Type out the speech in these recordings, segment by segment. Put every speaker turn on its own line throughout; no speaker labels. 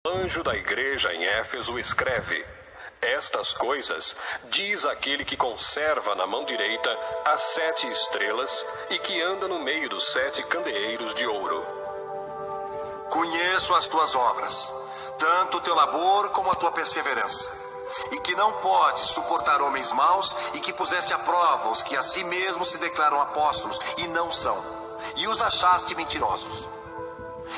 O anjo da igreja em Éfeso escreve: estas coisas diz aquele que conserva na mão direita as 7 estrelas e que anda no meio dos 7 candeeiros de ouro.
Conheço as tuas obras, tanto o teu labor como a tua perseverança, e que não podes suportar homens maus, e que puseste à prova os que a si mesmos se declaram apóstolos e não são, e os achaste mentirosos.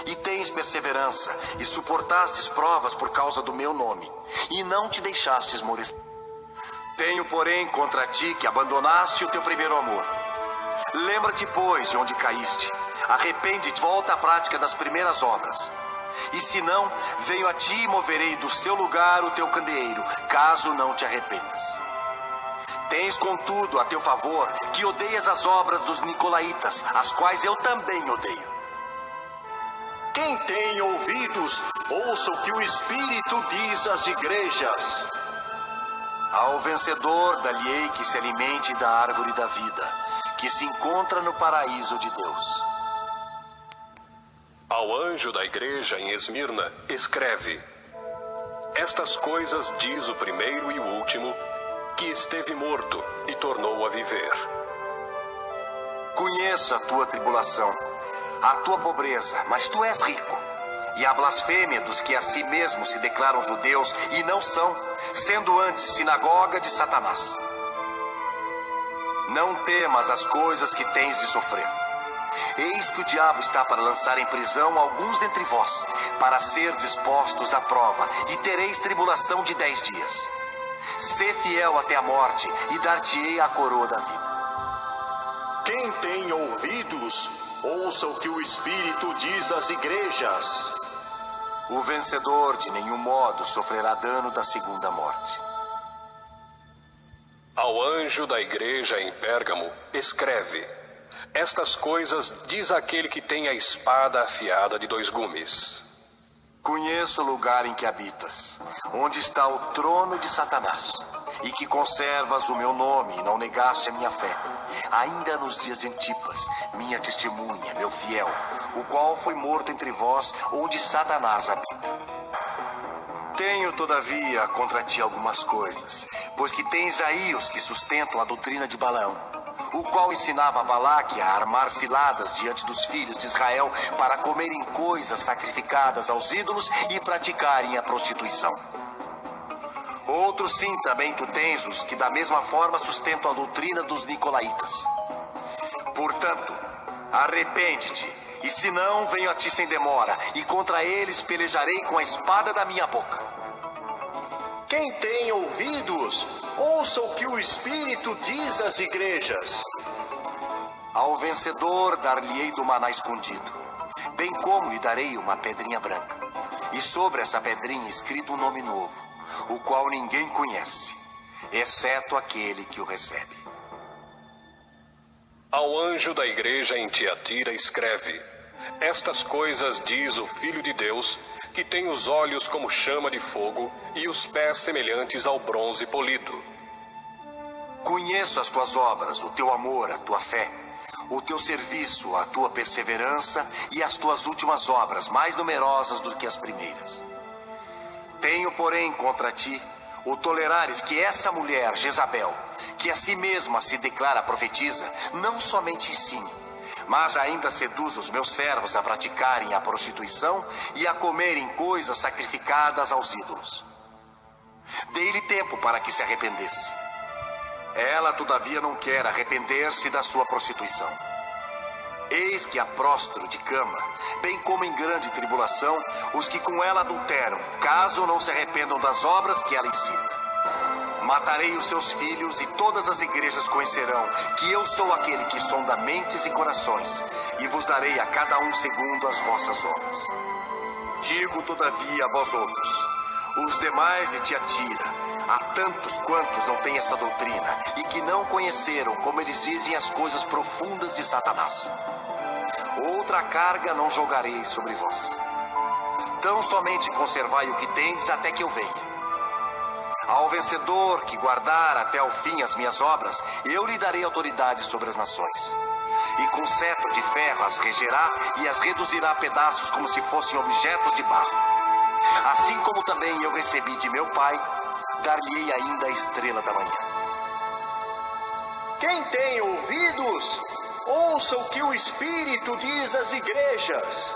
E tens perseverança, e suportastes provas por causa do meu nome, e não te deixastes esmorecer. Tenho, porém, contra ti que abandonaste o teu primeiro amor. Lembra-te, pois, de onde caíste. Arrepende-te, volta à prática das primeiras obras. E se não, venho a ti e moverei do seu lugar o teu candeeiro, caso não te arrependas. Tens, contudo, a teu favor, que odeias as obras dos nicolaítas, as quais eu também odeio.
Quem tem ouvidos, ouça o que o Espírito diz às igrejas.
Ao vencedor, dar-lhe-ei que se alimente da árvore da vida, que se encontra no paraíso de Deus.
Ao anjo da igreja em Esmirna, escreve: estas coisas diz o primeiro e o último, que esteve morto e tornou a viver.
Conheço a tua tribulação, a tua pobreza, mas tu és rico, e a blasfêmia dos que a si mesmos se declaram judeus e não são, sendo antes sinagoga de Satanás. Não temas as coisas que tens de sofrer. Eis que o diabo está para lançar em prisão alguns dentre vós, para ser dispostos à prova, e tereis tribulação de 10 dias. Sê fiel até a morte, e dar-te-ei a coroa da vida.
Quem tem ouvidos, ouça o que o Espírito diz às igrejas.
O vencedor de nenhum modo sofrerá dano da segunda morte.
Ao anjo da igreja em Pérgamo, escreve: estas coisas diz aquele que tem a espada afiada de 2 gumes.
Conheço o lugar em que habitas, onde está o trono de Satanás, e que conservas o meu nome e não negaste a minha fé, ainda nos dias de Antipas, minha testemunha, meu fiel, o qual foi morto entre vós, onde Satanás habita. Tenho, todavia, contra ti algumas coisas, pois que tens aí os que sustentam a doutrina de Balaão, o qual ensinava a Balaque a armar ciladas diante dos filhos de Israel para comerem coisas sacrificadas aos ídolos e praticarem a prostituição. Outros sim, também tu tens os que da mesma forma sustentam a doutrina dos nicolaítas. Portanto, arrepende-te, e se não, venho a ti sem demora, e contra eles pelejarei com a espada da minha boca.
Quem tem ouvidos, ouça o que o Espírito diz às igrejas.
Ao vencedor dar-lhe-ei do maná escondido, bem como lhe darei uma pedrinha branca, e sobre essa pedrinha escrito um nome novo, o qual ninguém conhece, exceto aquele que o recebe.
Ao anjo da igreja em Tiatira escreve: estas coisas diz o Filho de Deus, que tem os olhos como chama de fogo e os pés semelhantes ao bronze polido.
Conheço as tuas obras, o teu amor, a tua fé, o teu serviço, a tua perseverança e as tuas últimas obras, mais numerosas do que as primeiras. Tenho, porém, contra ti o tolerares que essa mulher, Jezabel, que a si mesma se declara profetiza, não somente ensine, mas ainda seduz os meus servos a praticarem a prostituição e a comerem coisas sacrificadas aos ídolos. Dei-lhe tempo para que se arrependesse. Ela, todavia, não quer arrepender-se da sua prostituição. Eis que a próstro de cama, bem como em grande tribulação, os que com ela adulteram, caso não se arrependam das obras que ela ensina. Matarei os seus filhos, e todas as igrejas conhecerão que eu sou aquele que sonda mentes e corações, e vos darei a cada um segundo as vossas obras. Digo, todavia, a vós outros, os demais de Tiatira, há tantos quantos não têm essa doutrina, e que não conheceram, como eles dizem, as coisas profundas de Satanás. Outra carga não jogarei sobre vós. Tão somente conservai o que tendes até que eu venha. Ao vencedor que guardar até ao fim as minhas obras, eu lhe darei autoridade sobre as nações. E com cetro de ferro as regerá e as reduzirá a pedaços como se fossem objetos de barro. Assim como também eu recebi de meu Pai, dar-lhe-ei ainda a estrela da manhã.
Quem tem ouvidos, ouça o que o Espírito diz às igrejas.